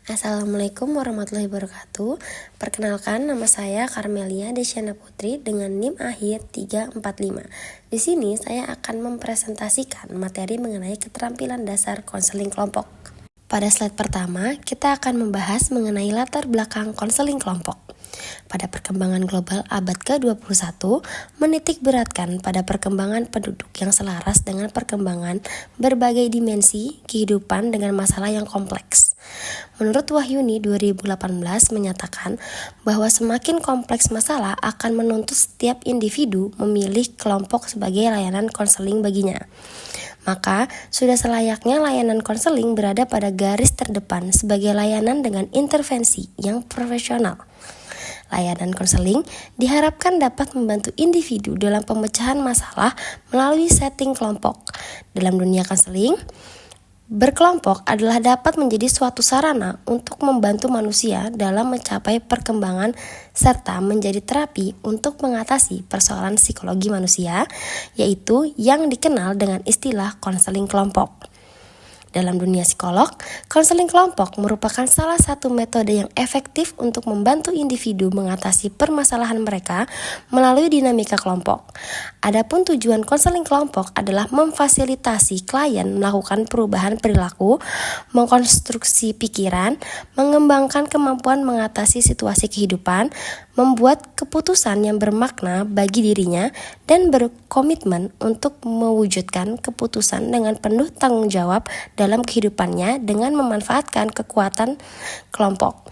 Assalamualaikum warahmatullahi wabarakatuh. Perkenalkan, nama saya Karmelia Desyana Putri dengan NIM akhir 345. Di sini saya akan mempresentasikan materi mengenai keterampilan dasar konseling kelompok. Pada slide pertama, kita akan membahas mengenai latar belakang konseling kelompok. Pada perkembangan global abad ke-21, menitik beratkan pada perkembangan penduduk yang selaras dengan perkembangan berbagai dimensi kehidupan dengan masalah yang kompleks. Menurut Wahyuni 2018 menyatakan bahwa semakin kompleks masalah akan menuntut setiap individu memilih kelompok sebagai layanan konseling baginya. Maka, sudah selayaknya layanan konseling berada pada garis terdepan sebagai layanan dengan intervensi yang profesional. Layanan konseling diharapkan dapat membantu individu dalam pemecahan masalah melalui setting kelompok. Dalam dunia konseling, berkelompok adalah dapat menjadi suatu sarana untuk membantu manusia dalam mencapai perkembangan serta menjadi terapi untuk mengatasi persoalan psikologi manusia, yaitu yang dikenal dengan istilah konseling kelompok. Dalam dunia psikolog, konseling kelompok merupakan salah satu metode yang efektif untuk membantu individu mengatasi permasalahan mereka melalui dinamika kelompok. Adapun tujuan konseling kelompok adalah memfasilitasi klien melakukan perubahan perilaku, mengkonstruksi pikiran, mengembangkan kemampuan mengatasi situasi kehidupan, membuat keputusan yang bermakna bagi dirinya, dan berkomitmen untuk mewujudkan keputusan dengan penuh tanggung jawab dalam kehidupannya dengan memanfaatkan kekuatan kelompok.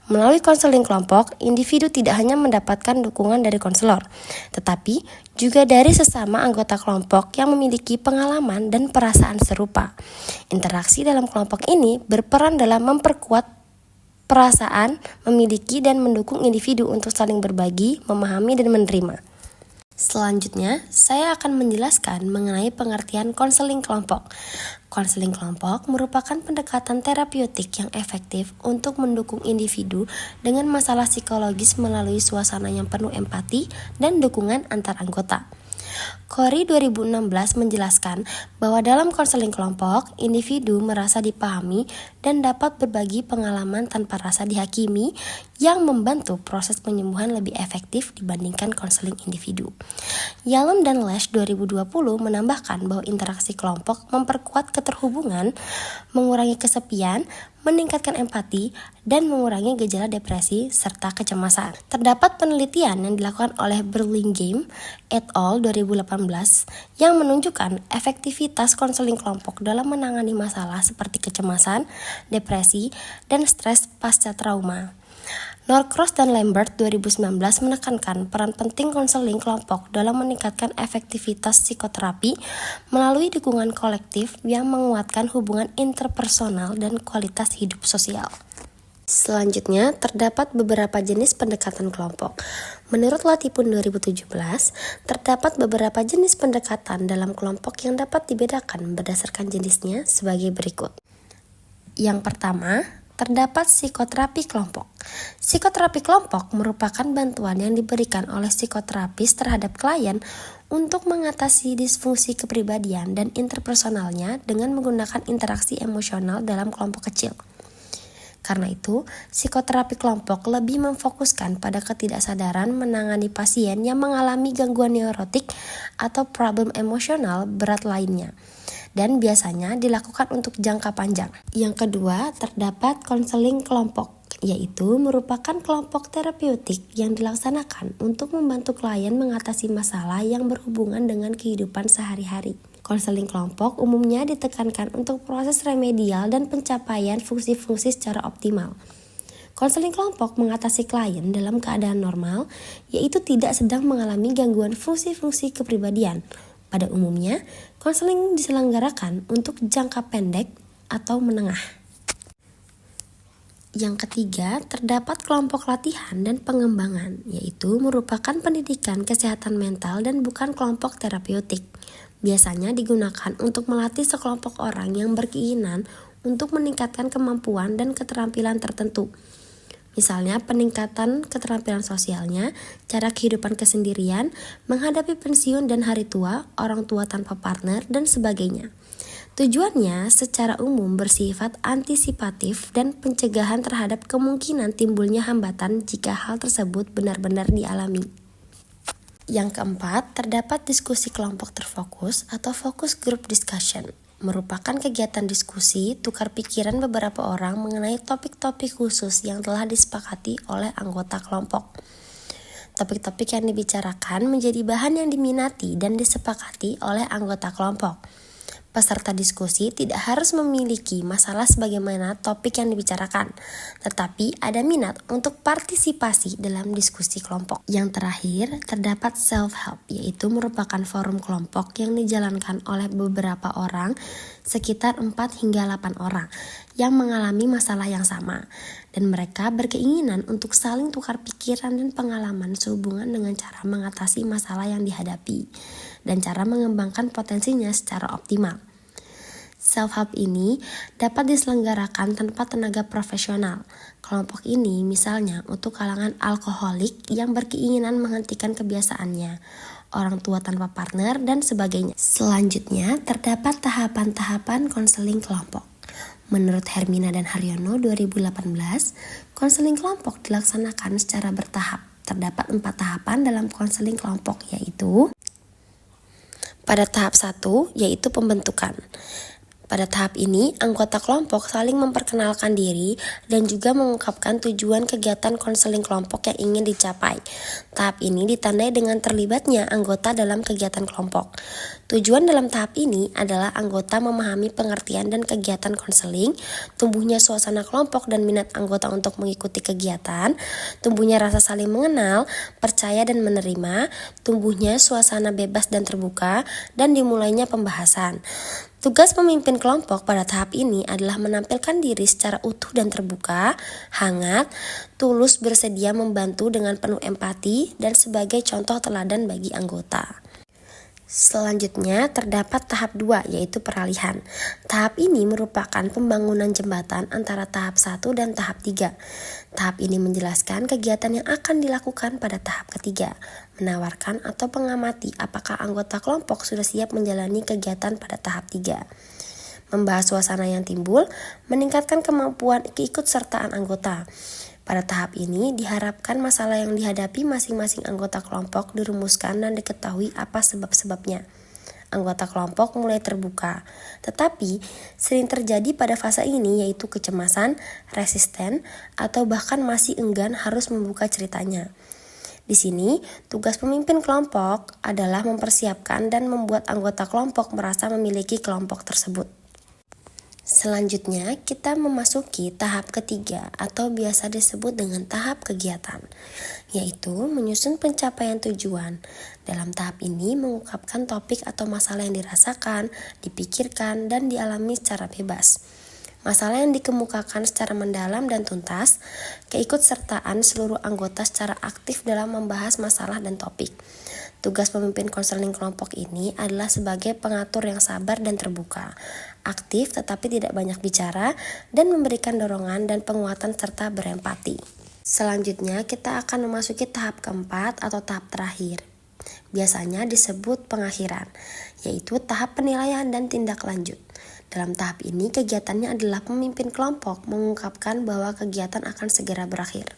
Melalui konseling kelompok, individu tidak hanya mendapatkan dukungan dari konselor, tetapi juga dari sesama anggota kelompok yang memiliki pengalaman dan perasaan serupa. Interaksi dalam kelompok ini berperan dalam memperkuat perasaan, memiliki dan mendukung individu untuk saling berbagi, memahami, dan menerima. Selanjutnya, saya akan menjelaskan mengenai pengertian konseling kelompok. Konseling kelompok merupakan pendekatan terapeutik yang efektif untuk mendukung individu dengan masalah psikologis melalui suasana yang penuh empati dan dukungan antar anggota. Corey 2016 menjelaskan bahwa dalam konseling kelompok, individu merasa dipahami dan dapat berbagi pengalaman tanpa rasa dihakimi yang membantu proses penyembuhan lebih efektif dibandingkan konseling individu. Yalom dan Lesh 2020 menambahkan bahwa interaksi kelompok memperkuat keterhubungan, mengurangi kesepian, meningkatkan empati, dan mengurangi gejala depresi serta kecemasan. Terdapat penelitian yang dilakukan oleh Burlingame et al. 2018 yang menunjukkan efektivitas konseling kelompok dalam menangani masalah seperti kecemasan, depresi, dan stres pasca trauma. Norcross dan Lambert 2019 menekankan peran penting konseling kelompok dalam meningkatkan efektivitas psikoterapi melalui dukungan kolektif yang menguatkan hubungan interpersonal dan kualitas hidup sosial. Selanjutnya, terdapat beberapa jenis pendekatan kelompok. Menurut Latipun 2017, terdapat beberapa jenis pendekatan dalam kelompok yang dapat dibedakan berdasarkan jenisnya sebagai berikut. Yang pertama, terdapat psikoterapi kelompok. Psikoterapi kelompok merupakan bantuan yang diberikan oleh psikoterapis terhadap klien untuk mengatasi disfungsi kepribadian dan interpersonalnya dengan menggunakan interaksi emosional dalam kelompok kecil. Karena itu, psikoterapi kelompok lebih memfokuskan pada ketidaksadaran menangani pasien yang mengalami gangguan neurotik atau problem emosional berat lainnya, dan biasanya dilakukan untuk jangka panjang. Yang kedua, terdapat konseling kelompok, yaitu merupakan kelompok terapeutik yang dilaksanakan untuk membantu klien mengatasi masalah yang berhubungan dengan kehidupan sehari-hari. Konseling kelompok umumnya ditekankan untuk proses remedial dan pencapaian fungsi-fungsi secara optimal. Konseling kelompok mengatasi klien dalam keadaan normal, yaitu tidak sedang mengalami gangguan fungsi-fungsi kepribadian. Pada umumnya, konseling diselenggarakan untuk jangka pendek atau menengah. Yang ketiga, terdapat kelompok latihan dan pengembangan, yaitu merupakan pendidikan kesehatan mental dan bukan kelompok terapeutik. Biasanya digunakan untuk melatih sekelompok orang yang berkeinginan untuk meningkatkan kemampuan dan keterampilan tertentu. Misalnya peningkatan keterampilan sosialnya, cara kehidupan kesendirian, menghadapi pensiun dan hari tua, orang tua tanpa partner, dan sebagainya. Tujuannya secara umum bersifat antisipatif dan pencegahan terhadap kemungkinan timbulnya hambatan jika hal tersebut benar-benar dialami. Yang keempat, terdapat diskusi kelompok terfokus atau focus group discussion. Merupakan kegiatan diskusi tukar pikiran beberapa orang mengenai topik-topik khusus yang telah disepakati oleh anggota kelompok. Topik-topik yang dibicarakan menjadi bahan yang diminati dan disepakati oleh anggota kelompok. Peserta diskusi tidak harus memiliki masalah sebagaimana topik yang dibicarakan, tetapi ada minat untuk partisipasi dalam diskusi kelompok. Yang terakhir, terdapat self-help, yaitu merupakan forum kelompok yang dijalankan oleh beberapa orang, sekitar 4 hingga 8 orang, yang mengalami masalah yang sama, dan mereka berkeinginan untuk saling tukar pikiran dan pengalaman sehubungan dengan cara mengatasi masalah yang dihadapi, dan cara mengembangkan potensinya secara optimal. Self-help ini dapat diselenggarakan tanpa tenaga profesional. Kelompok ini misalnya untuk kalangan alkoholik yang berkeinginan menghentikan kebiasaannya, orang tua tanpa partner, dan sebagainya. Selanjutnya, terdapat tahapan-tahapan konseling kelompok. Menurut Hermina dan Haryono 2018, konseling kelompok dilaksanakan secara bertahap. Terdapat 4 tahapan dalam konseling kelompok, yaitu pada tahap 1, yaitu pembentukan. Pada tahap ini, anggota kelompok saling memperkenalkan diri dan juga mengungkapkan tujuan kegiatan konseling kelompok yang ingin dicapai. Tahap ini ditandai dengan terlibatnya anggota dalam kegiatan kelompok. Tujuan dalam tahap ini adalah anggota memahami pengertian dan kegiatan konseling, tumbuhnya suasana kelompok dan minat anggota untuk mengikuti kegiatan, tumbuhnya rasa saling mengenal, percaya dan menerima, tumbuhnya suasana bebas dan terbuka, dan dimulainya pembahasan. Tugas pemimpin kelompok pada tahap ini adalah menampilkan diri secara utuh dan terbuka, hangat, tulus, bersedia membantu dengan penuh empati, dan sebagai contoh teladan bagi anggota. Selanjutnya terdapat tahap 2, yaitu peralihan. Tahap ini merupakan pembangunan jembatan antara tahap 1 dan tahap 3. Tahap ini menjelaskan kegiatan yang akan dilakukan pada tahap ketiga, menawarkan atau mengamati apakah anggota kelompok sudah siap menjalani kegiatan pada tahap 3. Membahas suasana yang timbul, meningkatkan kemampuan keikutsertaan anggota. Pada tahap ini diharapkan masalah yang dihadapi masing-masing anggota kelompok dirumuskan dan diketahui apa sebab-sebabnya. Anggota kelompok mulai terbuka, tetapi sering terjadi pada fase ini yaitu kecemasan, resisten, atau bahkan masih enggan harus membuka ceritanya. Di sini, tugas pemimpin kelompok adalah mempersiapkan dan membuat anggota kelompok merasa memiliki kelompok tersebut. Selanjutnya, kita memasuki tahap ketiga atau biasa disebut dengan tahap kegiatan, yaitu menyusun pencapaian tujuan. Dalam tahap ini mengungkapkan topik atau masalah yang dirasakan, dipikirkan, dan dialami secara bebas. Masalah yang dikemukakan secara mendalam dan tuntas, keikutsertaan seluruh anggota secara aktif dalam membahas masalah dan topik. Tugas pemimpin konseling kelompok ini adalah sebagai pengatur yang sabar dan terbuka, aktif tetapi tidak banyak bicara, dan memberikan dorongan dan penguatan serta berempati. Selanjutnya kita akan memasuki tahap keempat atau tahap terakhir. Biasanya disebut pengakhiran, yaitu tahap penilaian dan tindak lanjut. Dalam tahap ini kegiatannya adalah pemimpin kelompok mengungkapkan bahwa kegiatan akan segera berakhir.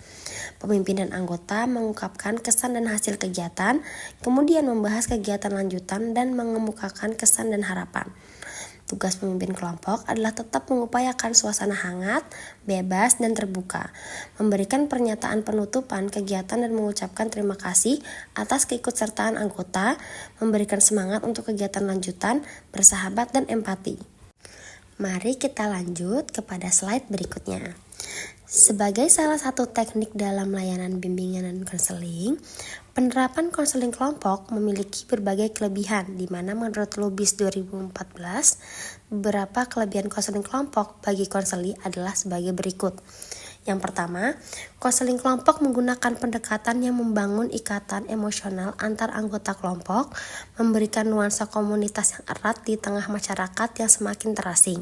Pemimpin dan anggota mengungkapkan kesan dan hasil kegiatan, kemudian membahas kegiatan lanjutan dan mengemukakan kesan dan harapan. Tugas pemimpin kelompok adalah tetap mengupayakan suasana hangat, bebas, dan terbuka, memberikan pernyataan penutupan kegiatan dan mengucapkan terima kasih atas keikutsertaan anggota, memberikan semangat untuk kegiatan lanjutan, bersahabat, dan empati. Mari kita lanjut kepada slide berikutnya. Sebagai salah satu teknik dalam layanan bimbingan dan konseling, penerapan konseling kelompok memiliki berbagai kelebihan, di mana menurut Lubis 2014, beberapa kelebihan konseling kelompok bagi konseli adalah sebagai berikut. Yang pertama, konseling kelompok menggunakan pendekatan yang membangun ikatan emosional antar anggota kelompok, memberikan nuansa komunitas yang erat di tengah masyarakat yang semakin terasing.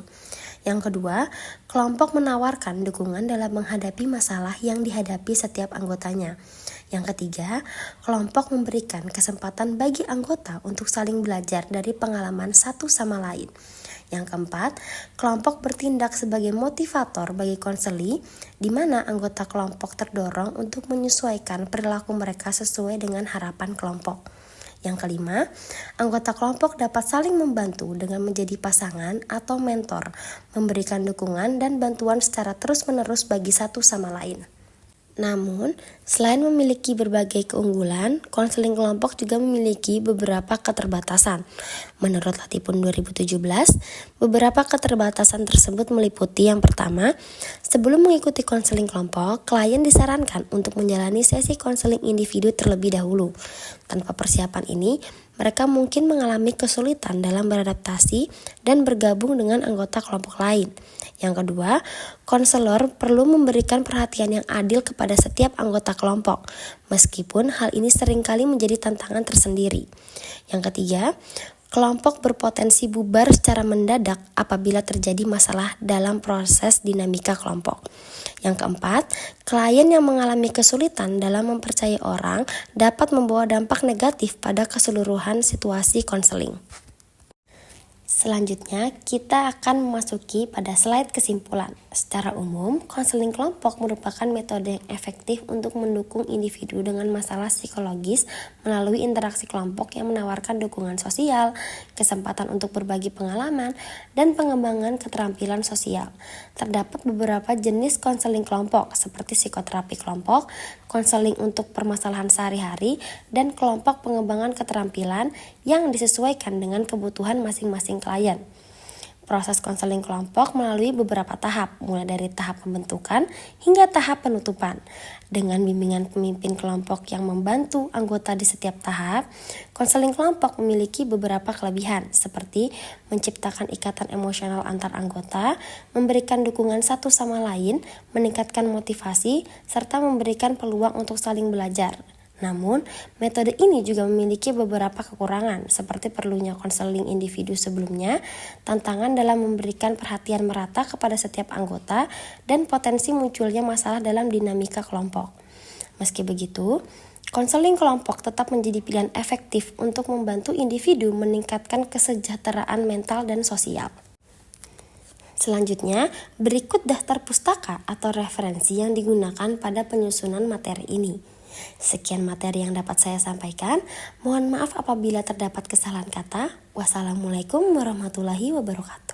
Yang kedua, kelompok menawarkan dukungan dalam menghadapi masalah yang dihadapi setiap anggotanya. Yang ketiga, kelompok memberikan kesempatan bagi anggota untuk saling belajar dari pengalaman satu sama lain. Yang keempat, kelompok bertindak sebagai motivator bagi konseli, di mana anggota kelompok terdorong untuk menyesuaikan perilaku mereka sesuai dengan harapan kelompok. Yang kelima, anggota kelompok dapat saling membantu dengan menjadi pasangan atau mentor, memberikan dukungan dan bantuan secara terus-menerus bagi satu sama lain. Namun, selain memiliki berbagai keunggulan, konseling kelompok juga memiliki beberapa keterbatasan. Menurut Latipun 2017, beberapa keterbatasan tersebut meliputi yang pertama, sebelum mengikuti konseling kelompok, klien disarankan untuk menjalani sesi konseling individu terlebih dahulu. Tanpa persiapan ini, mereka mungkin mengalami kesulitan dalam beradaptasi dan bergabung dengan anggota kelompok lain. Yang kedua, konselor perlu memberikan perhatian yang adil kepada setiap anggota kelompok, meskipun hal ini seringkali menjadi tantangan tersendiri. Yang ketiga, kelompok berpotensi bubar secara mendadak apabila terjadi masalah dalam proses dinamika kelompok. Yang keempat, klien yang mengalami kesulitan dalam mempercayai orang dapat membawa dampak negatif pada keseluruhan situasi konseling. Selanjutnya, kita akan memasuki pada slide kesimpulan. Secara umum, konseling kelompok merupakan metode yang efektif untuk mendukung individu dengan masalah psikologis melalui interaksi kelompok yang menawarkan dukungan sosial, kesempatan untuk berbagi pengalaman, dan pengembangan keterampilan sosial. Terdapat beberapa jenis konseling kelompok seperti psikoterapi kelompok, konseling untuk permasalahan sehari-hari, dan kelompok pengembangan keterampilan yang disesuaikan dengan kebutuhan masing-masing klien. Proses konseling kelompok melalui beberapa tahap, mulai dari tahap pembentukan hingga tahap penutupan. Dengan bimbingan pemimpin kelompok yang membantu anggota di setiap tahap, konseling kelompok memiliki beberapa kelebihan, seperti menciptakan ikatan emosional antar anggota, memberikan dukungan satu sama lain, meningkatkan motivasi, serta memberikan peluang untuk saling belajar. Namun, metode ini juga memiliki beberapa kekurangan, seperti perlunya konseling individu sebelumnya, tantangan dalam memberikan perhatian merata kepada setiap anggota, dan potensi munculnya masalah dalam dinamika kelompok. Meski begitu, konseling kelompok tetap menjadi pilihan efektif untuk membantu individu meningkatkan kesejahteraan mental dan sosial. Selanjutnya, berikut daftar pustaka atau referensi yang digunakan pada penyusunan materi ini. Sekian materi yang dapat saya sampaikan. Mohon maaf apabila terdapat kesalahan kata. Wassalamualaikum warahmatullahi wabarakatuh.